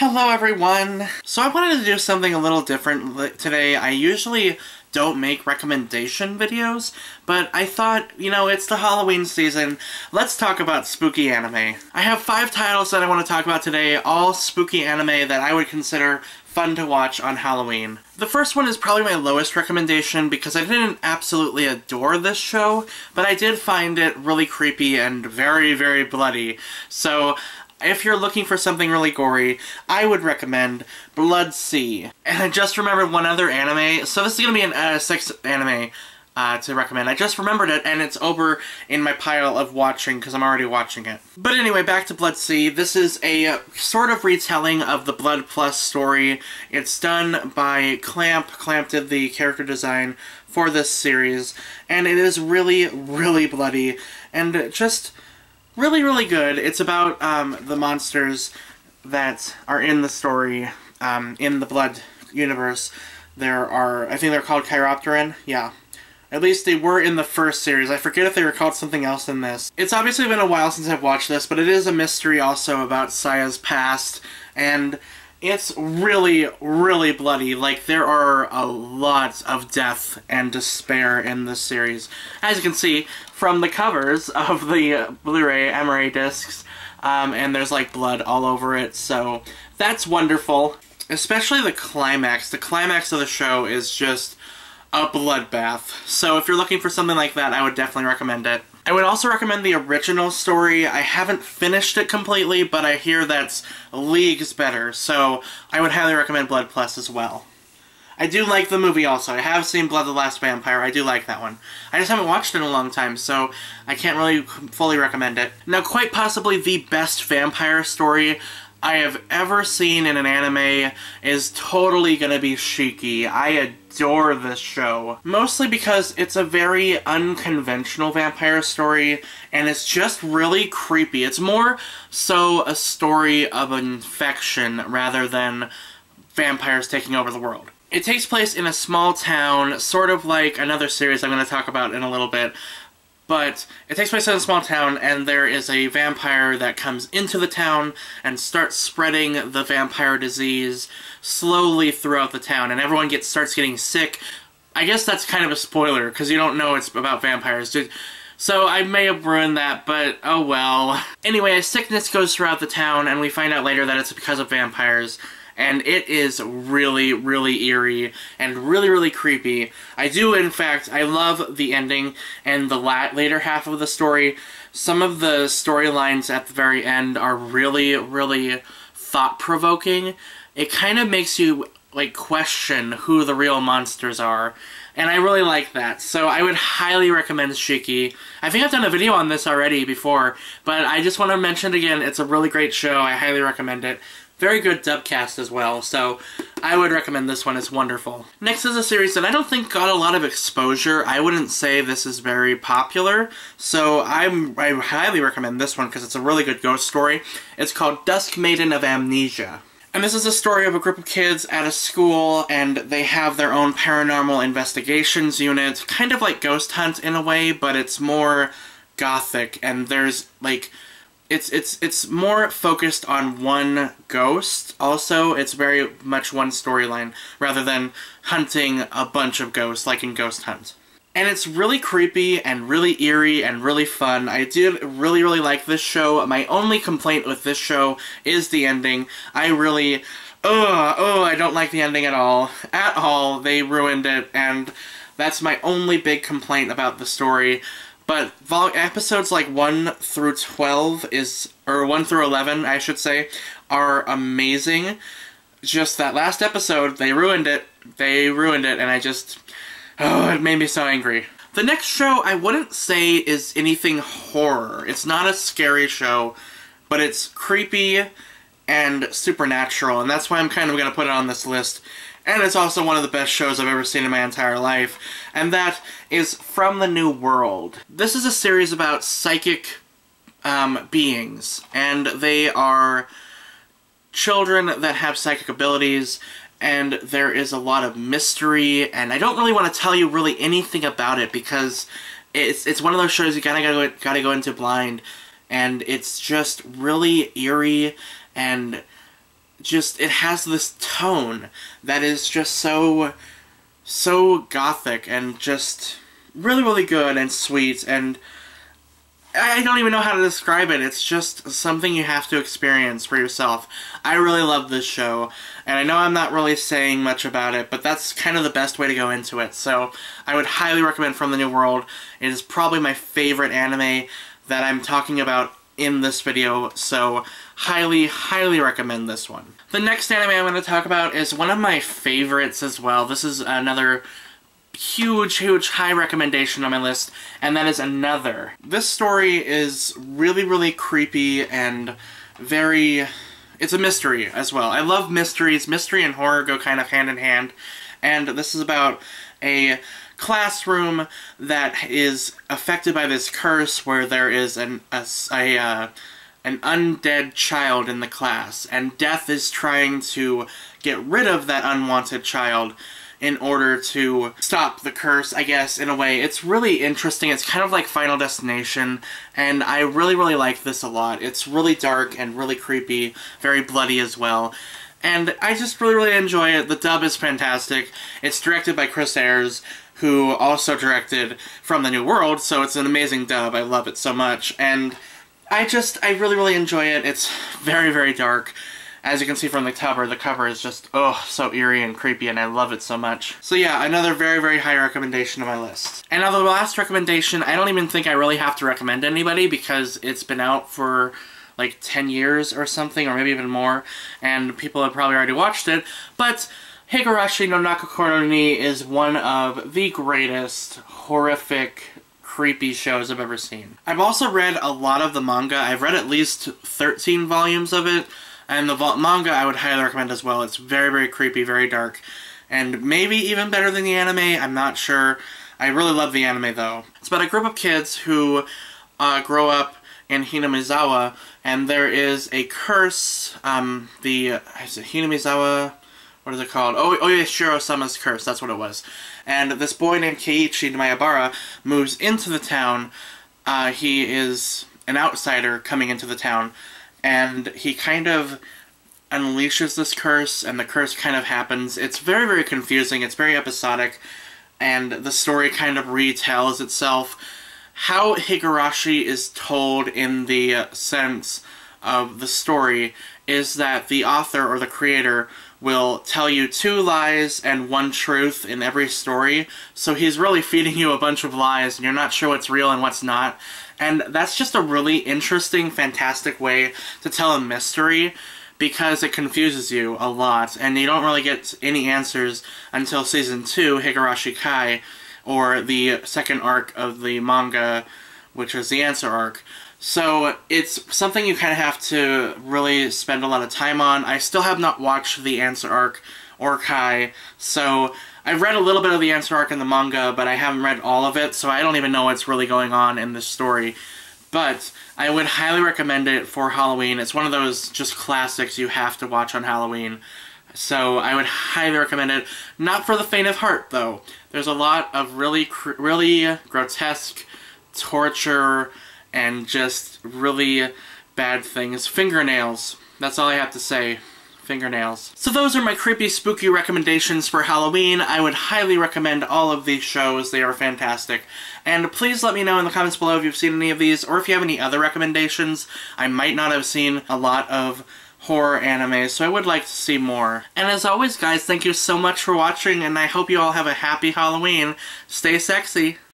Hello everyone! So I wanted to do something a little different today. I usually don't make recommendation videos, but I thought, you know, it's the Halloween season, let's talk about spooky anime. I have 5 titles that I want to talk about today, all spooky anime that I would consider fun to watch on Halloween. The first one is probably my lowest recommendation because I didn't absolutely adore this show, but I did find it really creepy and very, very bloody. So if you're looking for something really gory, I would recommend Blood Sea. And I just remembered one other anime, so this is going to be an 6th anime to recommend. I just remembered it, and it's over in my pile of watching, because I'm already watching it. But anyway, back to Blood Sea. This is a sort of retelling of the Blood Plus story. It's done by Clamp. Clamp did the character design for this series, and it is really, really bloody, and just really, really good. It's about the monsters that are in the story, in the Blood universe. There are, I think they're called Chiropteran, yeah. At least they were in the first series. I forget if they were called something else in this. It's obviously been a while since I've watched this, but it is a mystery also about Saya's past, and it's really, really bloody. Like, there are a lot of death and despair in this series. As you can see from the covers of the Blu-ray Emery discs, and there's like blood all over it, so that's wonderful. Especially the climax. The climax of the show is just a bloodbath. So if you're looking for something like that, I would definitely recommend it. I would also recommend the original story. I haven't finished it completely, but I hear that's leagues better, so I would highly recommend Blood Plus as well. I do like the movie also. I have seen Blood the Last Vampire. I do like that one. I just haven't watched it in a long time, so I can't really fully recommend it. Now, quite possibly the best vampire story I have ever seen in an anime is totally gonna be Shiki. I adore this show. Mostly because it's a very unconventional vampire story, and it's just really creepy. It's more so a story of infection rather than vampires taking over the world. It takes place in a small town, sort of like another series I'm going to talk about in a little bit. But it takes place in a small town, and there is a vampire that comes into the town and starts spreading the vampire disease slowly throughout the town, and everyone starts getting sick. I guess that's kind of a spoiler, because you don't know it's about vampires. So I may have ruined that, but oh well. Anyway, a sickness goes throughout the town, and we find out later that it's because of vampires. And it is really, really eerie and really, really creepy. I do, in fact, I love the ending and the later half of the story. Some of the storylines at the very end are really, really thought-provoking. It kind of makes you, like, question who the real monsters are. And I really like that. So I would highly recommend Shiki. I think I've done a video on this already before, but I just want to mention it again. It's a really great show. I highly recommend it. Very good dub cast as well, so I would recommend this one. It's wonderful. Next is a series that I don't think got a lot of exposure. I wouldn't say this is very popular, so I highly recommend this one because it's a really good ghost story. It's called Dusk, Maiden of Amnesia. And this is a story of a group of kids at a school, and they have their own paranormal investigations unit, kind of like Ghost Hunt in a way, but it's more gothic, and there's, like, It's more focused on one ghost. Also, it's very much one storyline, rather than hunting a bunch of ghosts like in Ghost Hunt. And it's really creepy and really eerie and really fun. I did really, really like this show. My only complaint with this show is the ending. I really, I don't like the ending at all. At all. They ruined it, and that's my only big complaint about the story. But episodes like 1 through 12 or 1 through 11, I should say, are amazing. Just that last episode, they ruined it. They ruined it, and it made me so angry. The next show, I wouldn't say is anything horror. It's not a scary show, but it's creepy and supernatural, and that's why I'm kind of going to put it on this list. And it's also one of the best shows I've ever seen in my entire life, and that is From the New World. This is a series about psychic beings, and they are children that have psychic abilities, and there is a lot of mystery, and I don't really want to tell you really anything about it because it's one of those shows you gotta go into blind, and it's just really eerie and just, it has this tone that is just so gothic and just really, really good and sweet, and I don't even know how to describe it. It's just something you have to experience for yourself. I really love this show, and I know I'm not really saying much about it, but that's kind of the best way to go into it. So I would highly recommend From the New World. It is probably my favorite anime that I'm talking about in this video, so highly, highly recommend this one. The next anime I'm going to talk about is one of my favorites as well. This is another huge, huge high recommendation on my list, and that is Another. This story is really, really creepy and very... it's a mystery as well. I love mysteries. Mystery and horror go kind of hand in hand, and this is about a classroom that is affected by this curse where there is an undead child in the class, and Death is trying to get rid of that unwanted child in order to stop the curse, I guess, in a way. It's really interesting. It's kind of like Final Destination, and I really, really like this a lot. It's really dark and really creepy, very bloody as well, and I just really, really enjoy it. The dub is fantastic. It's directed by Chris Ayres, who also directed From the New World, so it's an amazing dub. I love it so much, and I really, really enjoy it. It's very, very dark. As you can see from the cover is just, oh, so eerie and creepy, and I love it so much. So yeah, another very, very high recommendation on my list. And now the last recommendation, I don't even think I really have to recommend anybody because it's been out for like 10 years or something, or maybe even more, and people have probably already watched it, but Higurashi no Nakakoro ni is one of the greatest horrific, creepy shows I've ever seen. I've also read a lot of the manga. I've read at least 13 volumes of it. And the manga I would highly recommend as well. It's very, very creepy, very dark, and maybe even better than the anime. I'm not sure. I really love the anime, though. It's about a group of kids who grow up in Hinamizawa, and there is a curse. Is it Hinamizawa? What is it called? Oyashiro-sama's curse. That's what it was. And this boy named Keiichi Mayabara moves into the town. He is an outsider coming into the town, and he kind of unleashes this curse, and the curse kind of happens. It's very, very confusing. It's very episodic, and the story kind of retells itself. How Higurashi is told in the sense of the story is that the author or the creator will tell you 2 lies and 1 truth in every story, so he's really feeding you a bunch of lies, and you're not sure what's real and what's not. And that's just a really interesting, fantastic way to tell a mystery, because it confuses you a lot, and you don't really get any answers until Season 2, Higurashi Kai, or the second arc of the manga, which is the Answer arc. So it's something you kind of have to really spend a lot of time on. I still have not watched the Answer arc or Kai, so I've read a little bit of the Answer arc in the manga, but I haven't read all of it, so I don't even know what's really going on in this story. But I would highly recommend it for Halloween. It's one of those just classics you have to watch on Halloween. So I would highly recommend it. Not for the faint of heart, though. There's a lot of really grotesque torture and just really bad things. Fingernails. That's all I have to say. Fingernails. So those are my creepy, spooky recommendations for Halloween. I would highly recommend all of these shows. They are fantastic. And please let me know in the comments below if you've seen any of these, or if you have any other recommendations. I might not have seen a lot of horror anime, so I would like to see more. And as always, guys, thank you so much for watching, and I hope you all have a happy Halloween. Stay sexy.